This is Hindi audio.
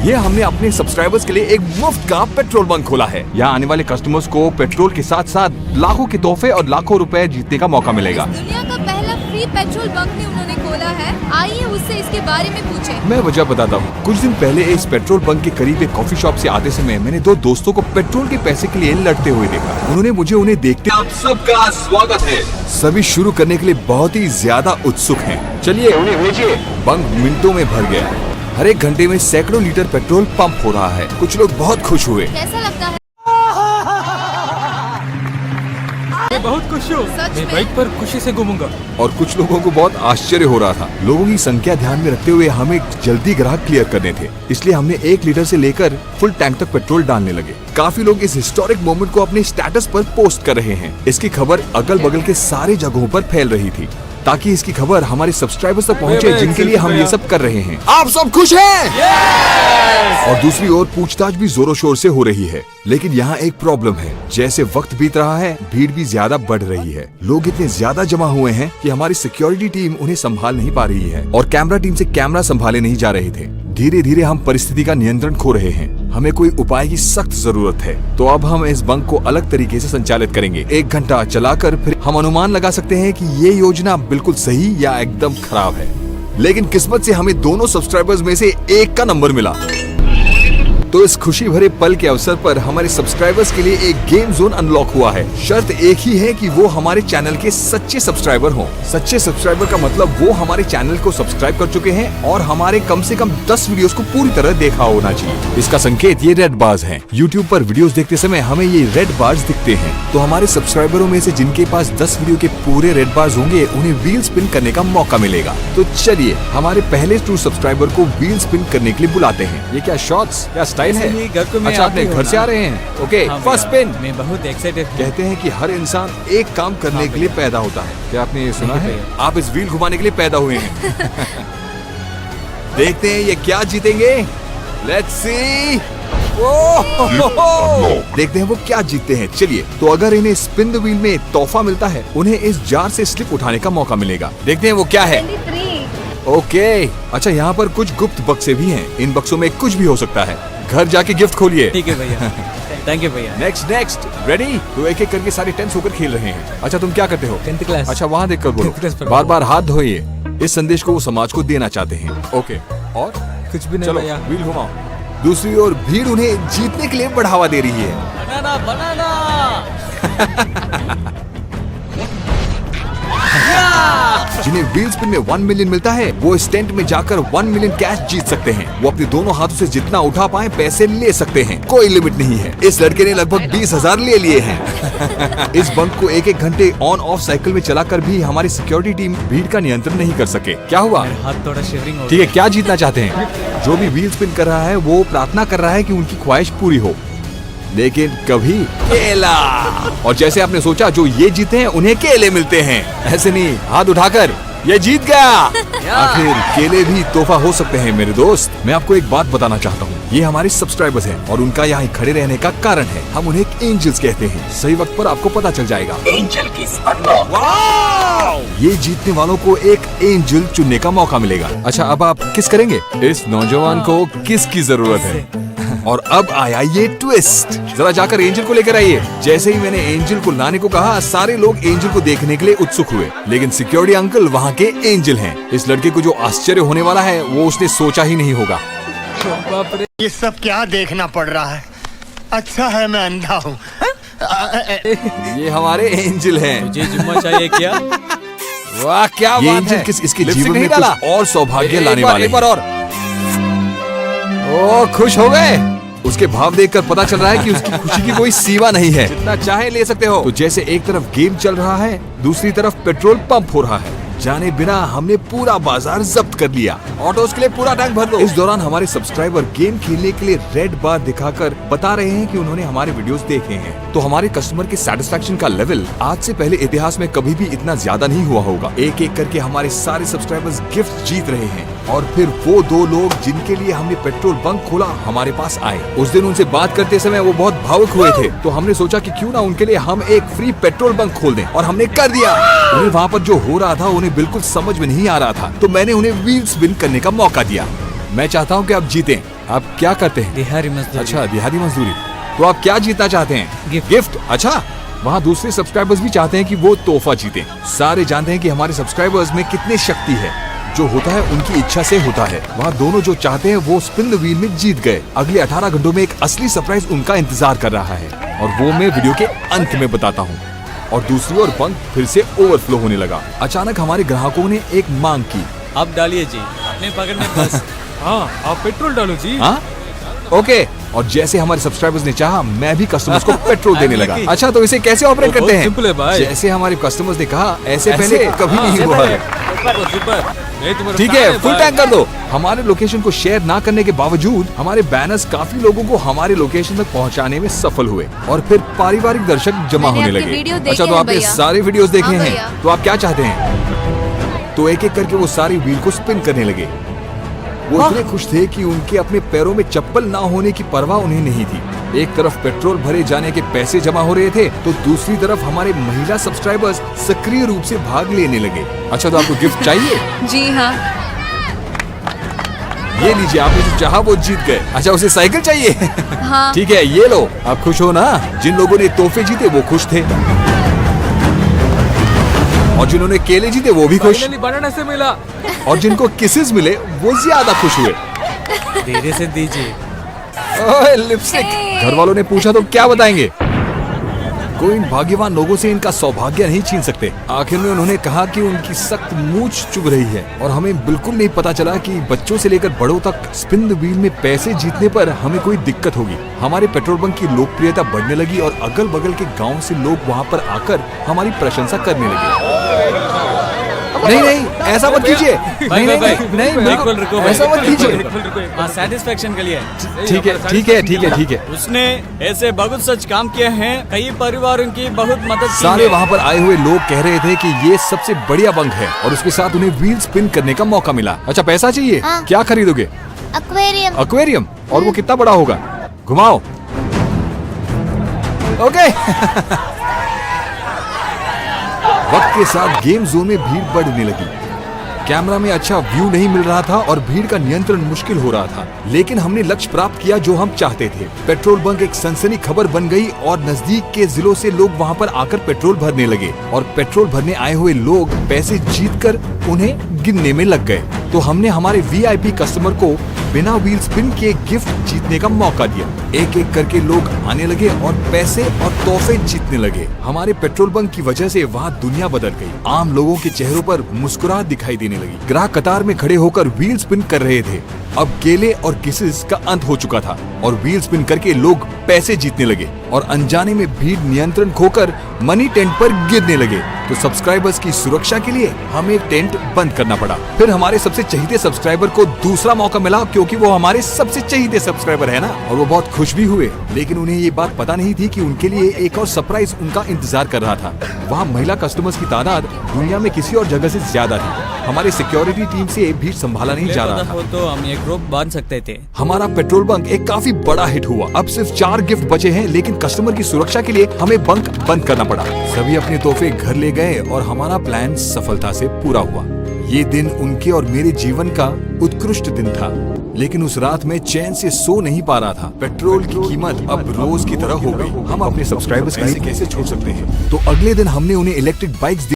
ये हमने अपने सब्सक्राइबर्स के लिए एक मुफ्त का पेट्रोल बंक खोला है। यहाँ आने वाले कस्टमर्स को पेट्रोल के साथ साथ लाखों के तोहफे और लाखों रुपए जीतने का मौका मिलेगा। दुनिया का पहला फ्री पेट्रोल बंक ने उन्होंने खोला है। आइए उससे इसके बारे में पूछें। मैं वजह बताता हूँ। कुछ दिन पहले इस पेट्रोल बंक के करीब एक कॉफी शॉप से आते समय मैंने दो दोस्तों को पेट्रोल के पैसे के लिए लड़ते हुए देखा। उन्होंने मुझे उन्हें देखते आप सबका स्वागत है। सभी शुरू करने के लिए बहुत ही ज्यादा उत्सुक हैं। चलिए उन्हें भेजिए। बंक मिनटों में भर गया। हर एक घंटे में सैकड़ों लीटर पेट्रोल पंप हो रहा है। कुछ लोग बहुत खुश हुए। कैसा लगता है? मैं बहुत खुश हूँ। मैं बाइक पर खुशी से घूमूंगा। और कुछ लोगों को बहुत आश्चर्य हो रहा था। लोगों की संख्या ध्यान में रखते हुए हमें जल्दी ग्राहक क्लियर करने थे, इसलिए हमने 1 लीटर से लेकर फुल टैंक तक पेट्रोल डालने लगे। काफी लोग इस हिस्टोरिक मोमेंट को अपने स्टेटस पर पोस्ट कर रहे हैं। इसकी खबर अगल बगल के सारे जगहों पर फैल रही थी ताकि इसकी खबर हमारे सब्सक्राइबर्स तक पहुंचे जिनके लिए हम ये सब कर रहे हैं। आप सब खुश हैं? और दूसरी ओर पूछताछ भी जोरों शोर से हो रही है। लेकिन यहाँ एक प्रॉब्लम है। जैसे वक्त बीत रहा है, भीड़ भी ज्यादा बढ़ रही है। लोग इतने ज्यादा जमा हुए हैं कि हमारी सिक्योरिटी टीम उन्हें संभाल नहीं पा रही है और कैमरा टीम से कैमरा संभाले नहीं जा रहे थे। धीरे धीरे हम परिस्थिति का नियंत्रण खो रहे हैं। हमें कोई उपाय की सख्त जरूरत है। तो अब हम इस बंक को अलग तरीके से संचालित करेंगे। 1 घंटा चलाकर फिर हम अनुमान लगा सकते हैं कि ये योजना बिल्कुल सही या एकदम खराब है। लेकिन किस्मत से हमें दोनों सब्सक्राइबर्स में से एक का नंबर मिला। तो इस खुशी भरे पल के अवसर पर हमारे सब्सक्राइबर्स के लिए एक गेम जोन अनलॉक हुआ है। शर्त एक ही है कि वो हमारे चैनल के सच्चे सब्सक्राइबर हों। सच्चे सब्सक्राइबर का मतलब वो हमारे चैनल को सब्सक्राइब कर चुके हैं और हमारे कम से कम 10 वीडियोस को पूरी तरह देखा होना चाहिए। इसका संकेत ये रेड बार्स हैं। YouTube पर वीडियोस देखते समय हमें ये रेड बार्स दिखते हैं। तो हमारे सब्सक्राइबरों में से जिनके पास 10 वीडियो के पूरे रेड बार्स होंगे उन्हें व्हील स्पिन करने का मौका मिलेगा। तो चलिए हमारे पहले ट्रू सब्सक्राइबर को व्हील स्पिन करने के लिए बुलाते हैं। ये क्या शॉट्स, क्या स्टाइल है? अच्छा, अपने घर से आ रहे हैं? Okay, first spin. मैं बहुत एक्साइटेड हूँ। कहते हैं कि हर इंसान एक काम करने के लिए पैदा होता है। क्या आपने ये सुना है? आप इस व्हील घुमाने के लिए पैदा हुए हैं। देखते हैं ये क्या जीतेंगे। Let's see. देखते हैं वो क्या जीतते हैं। चलिए, तो अगर इन्हें स्पिन द व्हील में तोहफा मिलता है, उन्हें इस जार से स्लिप उठाने का मौका मिलेगा। देखते हैं वो क्या है। ओके, अच्छा, यहाँ पर कुछ गुप्त बक्से भी हैं। इन बक्सों में कुछ भी हो सकता है। घर जाके गिफ्ट खोलिए। ठीक है भैया। थैंक यू भैया। Next ready? तो एक एक करके सारे टेंस होकर खेल रहे हैं। अच्छा, तुम क्या करते हो? 10th class. अच्छा, वहाँ देखकर बोलो। बार बार हाथ धोइए। इस संदेश को वो समाज को देना चाहते हैं। ओके, और कुछ भी नहीं चलो भैया। व्हील घुमाओ। दूसरी ओर भीड़ उन्हें जीतने के लिए बढ़ावा दे रही है। बनाना बनाना। जिन्हें व्हील स्पिन में 1 मिलियन मिलता है, वो इस टेंट में जाकर 1 मिलियन कैश जीत सकते हैं। वो अपने दोनों हाथों से जितना उठा पाए पैसे ले सकते हैं। कोई लिमिट नहीं है। इस लड़के ने लगभग 20,000 ले लिए हैं। इस बंक को 1-1 घंटे ऑन ऑफ साइकिल में चलाकर भी हमारी सिक्योरिटी टीम भीड़ का नियंत्रण नहीं कर सके। क्या हुआ? हाथ थोड़ा शिवरिंग हो। ठीक है, क्या जीतना चाहते हैं? जो भी व्हील स्पिन कर रहा है वो प्रार्थना कर रहा है कि उनकी ख्वाहिश पूरी हो, लेकिन कभी केला। और जैसे आपने सोचा, जो ये जीते हैं उन्हें केले मिलते हैं। ऐसे नहीं, हाथ उठाकर ये जीत गया। आखिर केले भी तोहफा हो सकते हैं मेरे दोस्त। मैं आपको एक बात बताना चाहता हूँ। ये हमारे सब्सक्राइबर्स हैं और उनका यहाँ खड़े रहने का कारण है। हम उन्हें एंजल्स कहते हैं। सही वक्त पर आपको पता चल जाएगा। एंजल किस अनलॉक। ये जीतने वालों को एक एंजल चुनने का मौका मिलेगा। अच्छा, अब आप किस करेंगे? इस नौजवान को किसकी जरूरत है? और अब आया ये ट्विस्ट। जरा जाकर एंजल को लेकर आइए। जैसे ही मैंने एंजल को लाने को कहा, सारे लोग एंजल को देखने के लिए उत्सुक हुए। लेकिन सिक्योरिटी अंकल वहाँ के एंजल हैं। इस लड़के को जो आश्चर्य होने वाला है वो उसने सोचा ही नहीं होगा। ये सब क्या देखना पड़ रहा है? अच्छा है मैं अंधा हूँ। ये हमारे एंजल हैं। मुझे जुम्मा चाहिए क्या? वाह, क्या ये बात एंजल है। किस इसके लिपस्टिक जीवन में नहीं डाला? कुछ और सौभाग्य लाने वाले एक बार और। ओ, खुश हो गए? उसके भाव देखकर पता चल रहा है कि उसकी खुशी की कोई सीमा नहीं है। जितना चाहे ले सकते हो। तो जैसे एक तरफ गेम चल रहा है, दूसरी तरफ पेट्रोल पंप हो रहा है। जाने बिना हमने पूरा बाजार जब्त कर लिया। ऑटोस के लिए पूरा टैंक भर दो। इस दौरान हमारे सब्सक्राइबर गेम खेलने के लिए रेड बार दिखाकर बता रहे हैं कि उन्होंने हमारे वीडियोस देखे हैं। तो हमारे कस्टमर के सेटिस्फेक्शन का लेवल आज से पहले इतिहास में कभी भी इतना ज्यादा नहीं हुआ होगा। एक एक करके हमारे सारे सब्सक्राइबर्स गिफ्ट जीत रहे हैं। और फिर वो 2 लोग जिनके लिए हमने पेट्रोल बंक खोला हमारे पास आए। उस दिन उनसे बात करते समय वो बहुत भावुक हुए थे। तो हमने सोचा कि क्यों ना उनके लिए हम एक फ्री पेट्रोल बंक खोल दें, और हमने कर दिया। उन्हें वहाँ पर जो हो रहा था उन्हें बिल्कुल समझ में नहीं आ रहा था। तो मैंने उन्हें व्हील स्पिन करने का मौका दिया। मैं चाहता हूँ कि आप जीतें। आप क्या करते हैं? दिहाड़ी मजदूरी। अच्छा, दिहाड़ी मजदूरी। तो आप क्या जीतना चाहते हैं? गिफ्ट। अच्छा, वहाँ दूसरे सब्सक्राइबर्स भी चाहते हैं कि वो तोहफा जीतें। सारे जानते हैं कि हमारे सब्सक्राइबर्स में कितनी शक्ति है। जो होता है उनकी इच्छा से होता है। वहाँ दोनों जो चाहते हैं वो स्पिन द व्हील में जीत गए। अगले 18 घंटों में एक असली सरप्राइज उनका इंतजार कर रहा है और वो मैं वीडियो के अंत में बताता हूँ। और दूसरी ओर बंक फिर से ओवरफ्लो होने लगा। अचानक हमारे ग्राहकों ने एक मांग की। आप डालिए जी, अपने पकड़ने बस। हाँ, आप पेट्रोल डालो जी। हाँ, ओके। और जैसे हमारे सब्सक्राइबर्स ने चाहा, मैं भी कस्टमर्स को पेट्रोल देने लगा। अच्छा, तो इसे कैसे ऑपरेट करते हैं? सिंपल है भाई। जैसे हमारे कस्टमर्स ने कहा, ऐसे पहले कभी नहीं हुआ है। ठीक है, फुल टैंक कर दो। हमारे लोकेशन को शेयर ना करने के बावजूद हमारे बैनर्स काफी लोगों को हमारे लोकेशन तक पहुंचाने में सफल हुए और फिर पारिवारिक दर्शक जमा मैंने होने आपके लगे। वीडियो देखे अच्छा, तो हैं आपने भैया। सारे वीडियोस देखे हाँ हैं, भैया। तो आप क्या चाहते हैं? तो एक एक करके वो सारी व्हील को स्पिन करने लगे। वो इतने खुश थे कि उनके अपने पैरों में चप्पल ना होने की परवाह उन्हें नहीं थी। एक तरफ पेट्रोल भरे जाने के पैसे जमा हो रहे थे, तो दूसरी तरफ हमारे महिला सब्सक्राइबर्स सक्रिय रूप से भाग लेने लगे। अच्छा, तो आपको गिफ्ट चाहिए? जी हाँ। ये लीजिए, आपने जो चाहा वो जीत गए। अच्छा, उसे साइकिल चाहिए? हाँ। ठीक है, ये लो। आप खुश हो ना? जिन लोगों ने तोहफे जीते वो खुश थे और जिन्होंने केले जीते वो भी खुश, फाइनली बनाना से मिला। और जिनको किसेस मिले वो ज्यादा खुश हुए। धीरे से दीजिए। ओए, लिपस्टिक। घर वालों ने पूछा तो क्या बताएंगे? कोई इन भाग्यवान लोगों से इनका सौभाग्य नहीं छीन सकते। आखिर में उन्होंने कहा कि उनकी सख्त मूंछ चुभ रही है और हमें बिल्कुल नहीं पता चला कि बच्चों से लेकर बड़ों तक स्पिन द व्हील में पैसे जीतने पर हमें कोई दिक्कत होगी। हमारे पेट्रोल पंप की लोकप्रियता बढ़ने लगी और अगल बगल के गाँव से लोग वहाँ पर आकर हमारी प्रशंसा करने लगे। नहीं नहीं, ऐसा मत कीजिए। नहीं नहीं नहीं, बिल्कुल रुको भाई। ऐसा मत कीजिए। हाँ, सेटिस्फेक्शन के लिए। ठीक है ठीक है ठीक है ठीक है। उसने ऐसे बहुत सच काम किए हैं, कई परिवारों की बहुत मदद की सारे है। वहाँ पर आए हुए लोग कह रहे थे कि ये सबसे बढ़िया बंक है और उसके साथ उन्हें व्हील स्पिन करने का मौका मिला। अच्छा, पैसा चाहिए? हाँ। क्या खरीदोगे? एक्वेरियम। एक्वेरियम? और वो कितना बड़ा होगा? घुमाओ। ओके। वक्त के साथ गेम जोन में भीड़ बढ़ने लगी। कैमरा में अच्छा व्यू नहीं मिल रहा था और भीड़ का नियंत्रण मुश्किल हो रहा था, लेकिन हमने लक्ष्य प्राप्त किया जो हम चाहते थे। पेट्रोल बंक एक सनसनी खबर बन गई और नजदीक के जिलों से लोग वहां पर आकर पेट्रोल भरने लगे और पेट्रोल भरने आए हुए लोग पैसे जीतकर उन्हें गिनने में लग गए। तो हमने हमारे वीआईपी कस्टमर को बिना व्हील स्पिन के गिफ्ट जीतने का मौका दिया। एक एक करके लोग आने लगे और पैसे और तोहफे जीतने लगे। हमारे पेट्रोल बंक की वजह से वहाँ दुनिया बदल गई। आम लोगों के चेहरों पर मुस्कुराहट दिखाई देने लगी। ग्राहक कतार में खड़े होकर व्हील स्पिन कर रहे थे। अब केले और किसेस का अंत हो चुका था और व्हील स्पिन करके लोग पैसे जीतने लगे और अनजाने में भीड़ नियंत्रण खोकर मनी टेंट पर गिरने लगे। तो सब्सक्राइबर्स की सुरक्षा के लिए हमें टेंट बंद करना पड़ा। फिर हमारे सबसे चहीते सब्सक्राइबर को दूसरा मौका मिला क्योंकि वो हमारे सबसे चहीते सब्सक्राइबर है ना, और वो बहुत खुश भी हुए। लेकिन उन्हें ये बात पता नहीं थी कि उनके लिए एक और सरप्राइज उनका इंतजार कर रहा था। वहाँ महिला कस्टमर्स की तादाद दुनिया में किसी और जगह से ज्यादा थी। हमारे सिक्योरिटी टीम से भीड़ संभाला नहीं जा रहा था। तो हम एक ग्रुप बांध सकते थे। हमारा पेट्रोल बंक एक काफी बड़ा हिट हुआ। अब सिर्फ 4 गिफ्ट बचे हैं, लेकिन कस्टमर की सुरक्षा के लिए हमें बंक बंद करना पड़ा। सभी अपने तोहफे घर ले गए और हमारा प्लान सफलता से पूरा हुआ। ये दिन उनके और मेरे जीवन का उत्कृष्ट दिन था, लेकिन उस रात में चैन से सो नहीं पा रहा था। पेट्रोल की कीमत अब रोज की तरह हो गई। हम अपने सब्सक्राइबर्स कैसे छोड़ सकते हैं? तो अगले दिन हमने उन्हें इलेक्ट्रिक बाइक्स